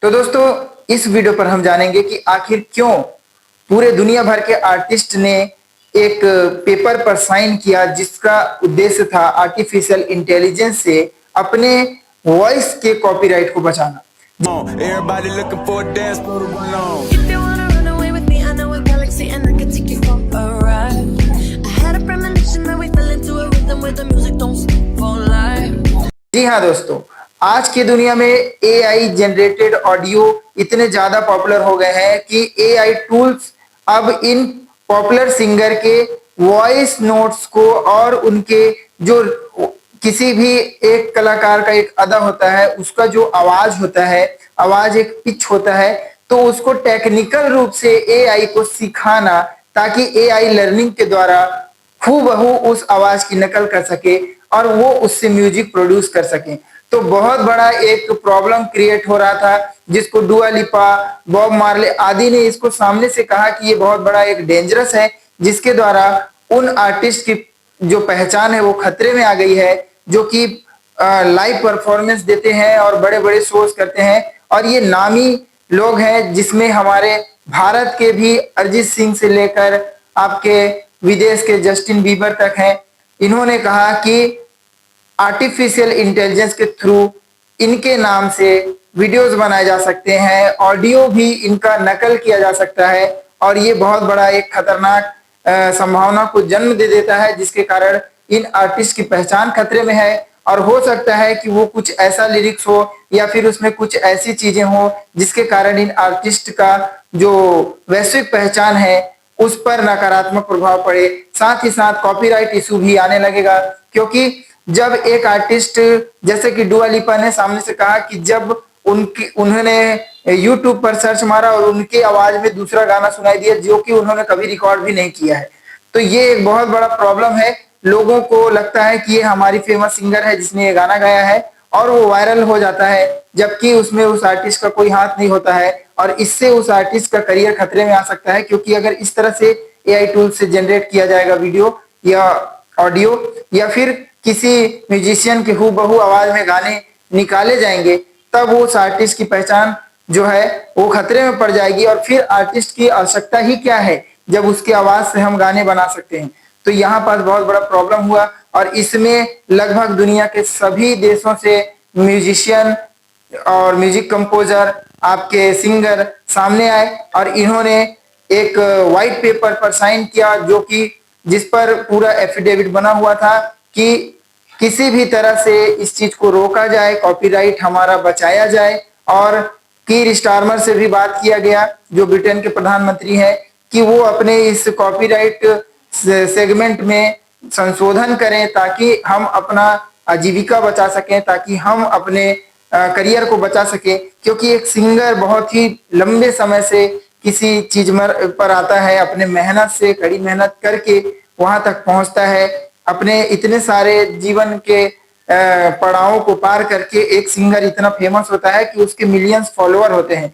तो दोस्तों, इस वीडियो पर हम जानेंगे कि आखिर क्यों पूरे दुनिया भर के आर्टिस्ट ने एक पेपर पर साइन किया जिसका उद्देश्य था आर्टिफिशियल इंटेलिजेंस से अपने वॉइस के कॉपीराइट को बचाना। Everybody looking for a dance floor to run on. If you wanna run away with me, I know a galaxy and I can take you for a ride. I had a premonition that we fell into a rhythm where the music don't stop for life. जी हाँ दोस्तों, आज की दुनिया में AI generated audio इतने ज्यादा popular हो गए हैं कि AI टूल्स अब इन पॉपुलर सिंगर के वॉइस नोट्स को और उनके जो किसी भी एक कलाकार का एक अदा होता है, उसका जो आवाज होता है, आवाज एक पिच होता है, तो उसको टेक्निकल रूप से AI को सिखाना ताकि AI लर्निंग के द्वारा हूबहू उस आवाज की नकल कर सके और वो उससे म्यूजिक प्रोड्यूस कर सके। तो बहुत बड़ा एक प्रॉब्लम क्रिएट हो रहा था जिसको डुआ लिपा, बॉब मार्ले आदि ने इसको सामने से कहा कि ये बहुत बड़ा एक डेंजरस है, जिसके द्वारा उन आर्टिस्ट की जो पहचान है वो खतरे में आ गई है, जो कि लाइव परफॉर्मेंस देते हैं और बड़े बड़े शोज करते हैं। और ये नामी लोग हैं जिसमें हमारे भारत के भी अरिजीत सिंह से लेकर आपके विदेश के जस्टिन बीबर तक हैं। इन्होंने कहा कि आर्टिफिशियल इंटेलिजेंस के थ्रू इनके नाम से वीडियोस बनाए जा सकते हैं, ऑडियो भी इनका नकल किया जा सकता है और ये बहुत बड़ा एक खतरनाक संभावना को जन्म दे देता है, जिसके कारण इन आर्टिस्ट की पहचान खतरे में है। और हो सकता है कि वो कुछ ऐसा लिरिक्स हो या फिर उसमें कुछ ऐसी चीजें हो जिसके कारण इन आर्टिस्ट का जो वैश्विक पहचान है उस पर नकारात्मक प्रभाव पड़े। साथ ही साथ कॉपीराइट इशू भी आने लगेगा, क्योंकि जब एक आर्टिस्ट जैसे कि डुआ लिपा ने सामने से कहा कि जब उन्होंने YouTube पर सर्च मारा और उनकी आवाज में दूसरा गाना सुनाई दिया जो कि उन्होंने कभी रिकॉर्ड भी नहीं किया है, तो ये एक बहुत बड़ा प्रॉब्लम है। लोगों को लगता है कि ये हमारी फेमस सिंगर है जिसने ये गाना गाया है और वो वायरल हो जाता है, जबकि उसमें उस आर्टिस्ट का कोई हाथ नहीं होता है और इससे उस आर्टिस्ट का करियर खतरे में आ सकता है। क्योंकि अगर इस तरह से AI टूल से जनरेट किया जाएगा वीडियो या ऑडियो या फिर किसी म्यूजिशियन के हूबहू आवाज में गाने निकाले जाएंगे, तब उस आर्टिस्ट की पहचान जो है वो खतरे में पड़ जाएगी। और फिर आर्टिस्ट की आवश्यकता ही क्या है जब उसकी आवाज से हम गाने बना सकते हैं। तो यहाँ पर बहुत बड़ा प्रॉब्लम हुआ और इसमें लगभग दुनिया के सभी देशों से म्यूजिशियन और म्यूजिक कंपोजर, आपके सिंगर सामने आए और इन्होंने एक व्हाइट पेपर पर साइन किया, जो कि जिस पर पूरा एफिडेविट बना हुआ था कि किसी भी तरह से इस चीज को रोका जाए, कॉपीराइट हमारा बचाया जाए। और कीर स्टारमर से भी बात किया गया जो ब्रिटेन के प्रधानमंत्री हैं कि वो अपने इस कॉपीराइट सेगमेंट में संशोधन करें ताकि हम अपना आजीविका बचा सकें, ताकि हम अपने करियर को बचा सकें। क्योंकि एक सिंगर बहुत ही लंबे समय से किसी चीज पर आता है, अपने मेहनत से कड़ी मेहनत करके वहां तक पहुंचता है, अपने इतने सारे जीवन के पड़ावों को पार करके एक सिंगर इतना फेमस होता है कि उसके मिलियंस फॉलोअर होते हैं।